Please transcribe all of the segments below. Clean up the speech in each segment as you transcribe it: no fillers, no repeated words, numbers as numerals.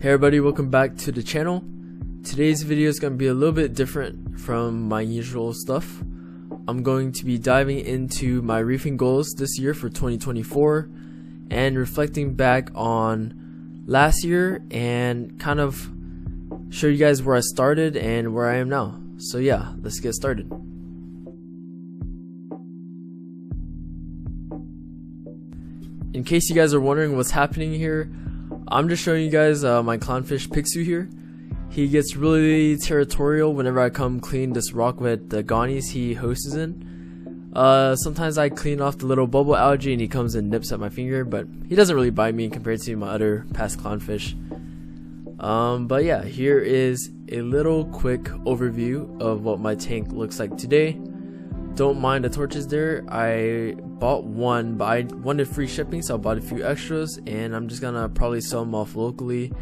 Hey everybody, welcome back to the channel. Today's video is going to be a little bit different from my usual stuff. I'm going to be diving into my reefing goals this year for 2024 and reflecting back on last year and kind of show you guys where I started and where I am now. So yeah, let's get started. In case you guys are wondering what's happening here, I'm just showing you guys my clownfish Pixu here. He gets really territorial whenever I come clean this rock with the gonies he hosts in. Sometimes I clean off the little bubble algae and he comes and nips at my finger, but he doesn't really bite me compared to my other past clownfish. But yeah, here is a little quick overview of what my tank looks like today. Don't mind the torches there. I bought one, but I wanted free shipping, so I bought a few extras, and I'm just gonna probably sell them off locally.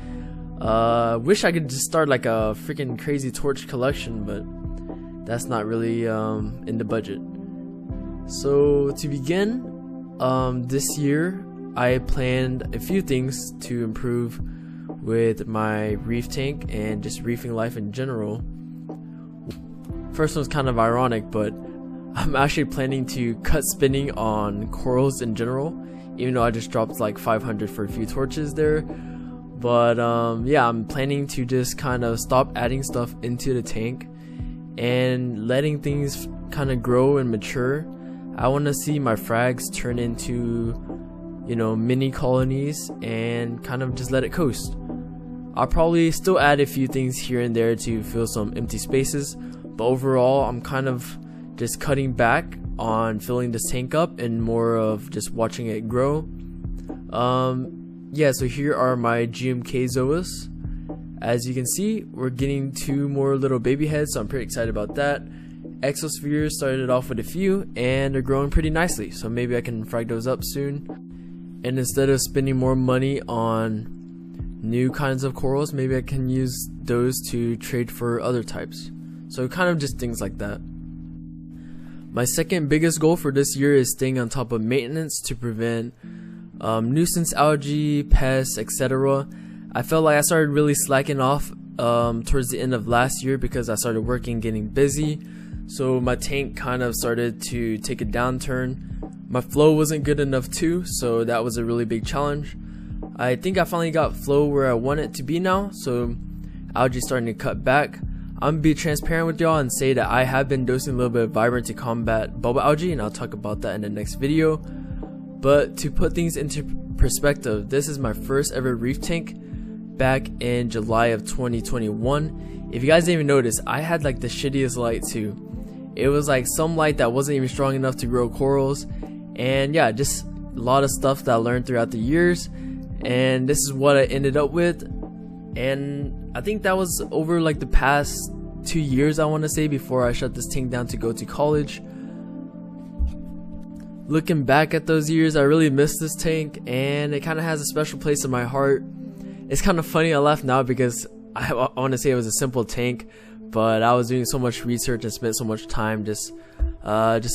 Wish I could just start like a freaking crazy torch collection, but that's not really in the budget. So to begin, this year I planned a few things to improve with my reef tank and just reefing life in general. First one's kind of ironic, but I'm actually planning to cut spinning on corals in general, even though I just dropped like 500 for a few torches there. But yeah, I'm planning to just kind of stop adding stuff into the tank and letting things kind of grow and mature. I want to see my frags turn into, you know, mini colonies and kind of just let it coast. I'll probably still add a few things here and there to fill some empty spaces, but overall I'm kind of just cutting back on filling this tank up and more of just watching it grow. Yeah, so here are my GMK zoas. As you can see, we're getting 2 more little baby heads, so I'm pretty excited about that. Exospheres started off with a few and they're growing pretty nicely, so maybe I can frag those up soon. And instead of spending more money on new kinds of corals, maybe I can use those to trade for other types. So kind of just things like that. My second biggest goal for this year is staying on top of maintenance to prevent nuisance algae, pests, etc. I felt like I started really slacking off towards the end of last year because I started working, getting busy. So my tank kind of started to take a downturn. My flow wasn't good enough too, so that was a really big challenge. I think I finally got flow where I want it to be now, so algae starting to cut back. I'm gonna be transparent with y'all and say that I have been dosing a little bit of Vibrant to combat bubble algae, and I'll talk about that in the next video. But to put things into perspective, this is my first ever reef tank back in July of 2021. If you guys didn't even notice, I had like the shittiest light too. It was like some light that wasn't even strong enough to grow corals, and yeah, just a lot of stuff that I learned throughout the years, and this is what I ended up with. And I think that was over like the past 2 years, I want to say, before I shut this tank down to go to college. Looking back at those years, I really miss this tank and it kind of has a special place in my heart. It's kind of funny, I laugh now because I want to say it was a simple tank, but I was doing so much research and spent so much time just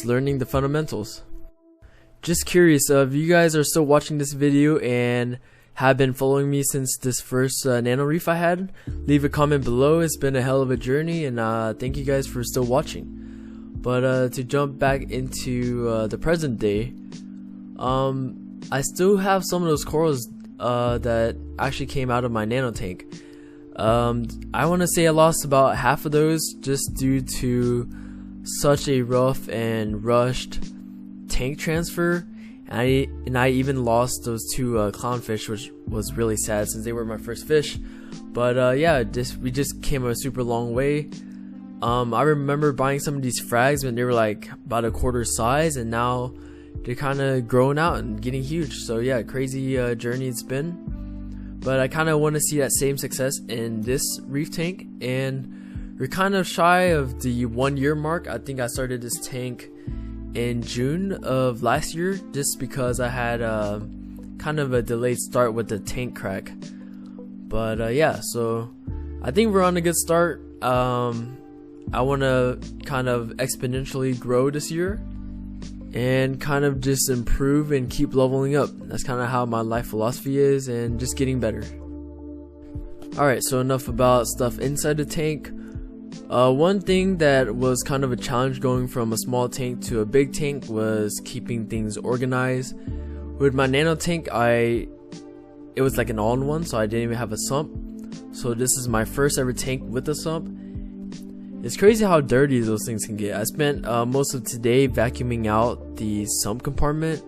learning the fundamentals. Just curious, if you guys are still watching this video and have been following me since this first Nano Reef I had, leave a comment below. It's been a hell of a journey, and thank you guys for still watching. But to jump back into the present day, I still have some of those corals that actually came out of my Nano tank. I want to say I lost about half of those just due to such a rough and rushed tank transfer. And I even lost those 2 clownfish, which was really sad since they were my first fish. But yeah, we just came a super long way. I remember buying some of these frags when they were like about a quarter size, and now they're kind of growing out and getting huge. So yeah, crazy journey it's been. But I kind of want to see that same success in this reef tank, and we're kind of shy of the 1 year mark. I think I started this tank in June of last year just because I had kind of a delayed start with the tank crack. But yeah, so I think we're on a good start. I want to kind of exponentially grow this year and kind of just improve and keep leveling up. That's kind of how my life philosophy is, and just getting better. Alright, so enough about stuff inside the tank. One thing that was kind of a challenge going from a small tank to a big tank was keeping things organized. With my nano tank, it was like an all-in-one, so I didn't even have a sump. So this is my first ever tank with a sump. It's crazy how dirty those things can get. I spent most of today vacuuming out the sump compartment.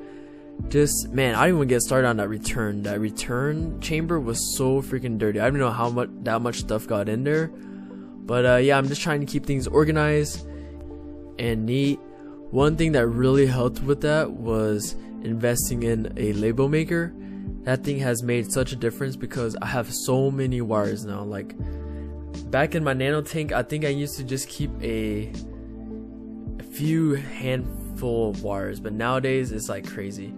Just, man, I didn't even get started on that return. That return chamber was so freaking dirty. I don't know how much stuff got in there. But yeah, I'm just trying to keep things organized and neat. One thing that really helped with that was investing in a label maker. That thing has made such a difference because I have so many wires now. Like back in my nano tank, I think I used to just keep a few handful of wires, but nowadays it's like crazy.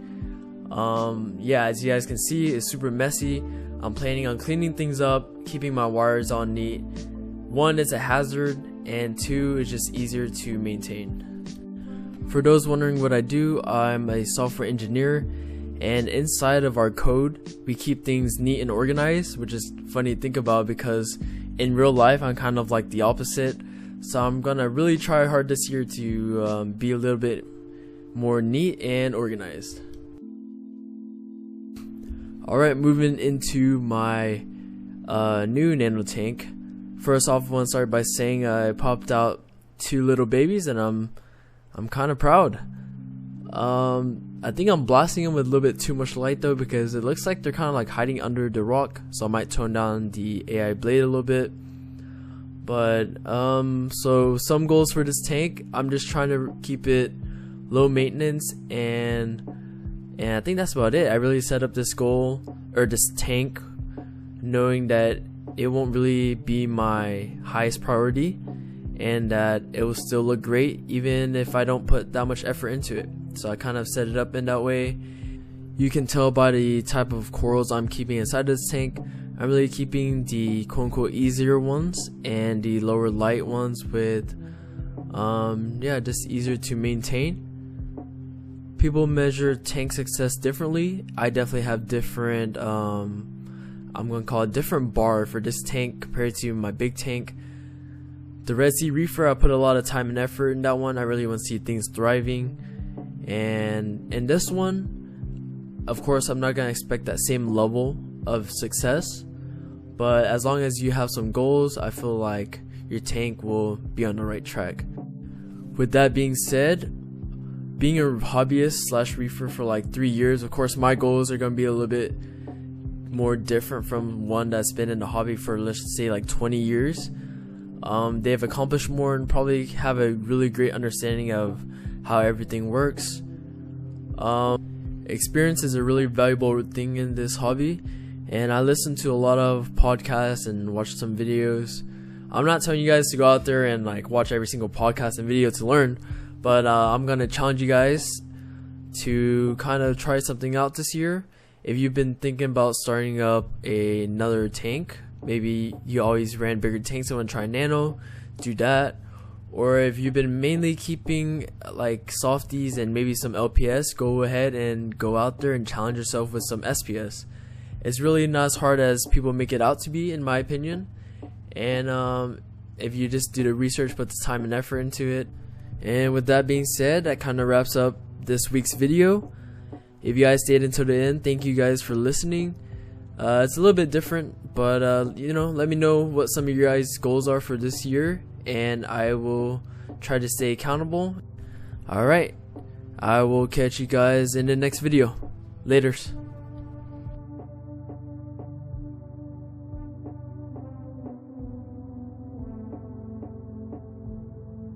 Yeah, as you guys can see, it's super messy. I'm planning on cleaning things up, keeping my wires all neat. One, it's a hazard, and two, it's just easier to maintain. For those wondering what I do, I'm a software engineer, and inside of our code we keep things neat and organized, which is funny to think about because in real life I'm kind of like the opposite. So I'm gonna really try hard this year to be a little bit more neat and organized. Alright, moving into my new nano tank. First off, I want to start by saying I popped out 2 little babies, and I'm kind of proud. I think I'm blasting them with a little bit too much light though, because it looks like they're kind of like hiding under the rock, so I might tone down the AI blade a little bit. But so some goals for this tank, I'm just trying to keep it low maintenance, and I think that's about it. I really set up this goal, or this tank, knowing that it won't really be my highest priority, and that it will still look great even if I don't put that much effort into it. So I kind of set it up in that way. You can tell by the type of corals I'm keeping inside this tank. I'm really keeping the quote-unquote easier ones and the lower light ones with yeah, just easier to maintain. People measure tank success differently. I definitely have different I'm gonna call it different bar for this tank compared to my big tank. The Redsea Reefer, I put a lot of time and effort in that one. I really want to see things thriving. And in this one, of course, I'm not gonna expect that same level of success, but as long as you have some goals, I feel like your tank will be on the right track. With that being said, being a hobbyist slash reefer for like 3 years, of course my goals are gonna be a little bit more different from one that's been in the hobby for, let's say, like 20 years. They've accomplished more and probably have a really great understanding of how everything works. Experience is a really valuable thing in this hobby, and I listen to a lot of podcasts and watch some videos. I'm not telling you guys to go out there and like watch every single podcast and video to learn, but I'm gonna challenge you guys to kind of try something out this year. If you've been thinking about starting up another tank, maybe you always ran bigger tanks and want to try nano, do that. Or if you've been mainly keeping like softies and maybe some LPS, go ahead and go out there and challenge yourself with some SPS. It's really not as hard as people make it out to be, in my opinion. And if you just do the research, put the time and effort into it. And with that being said, that kind of wraps up this week's video. If you guys stayed until the end, thank you guys for listening. It's a little bit different, but you know, let me know what some of your guys' goals are for this year, and I will try to stay accountable. Alright, I will catch you guys in the next video. Laters.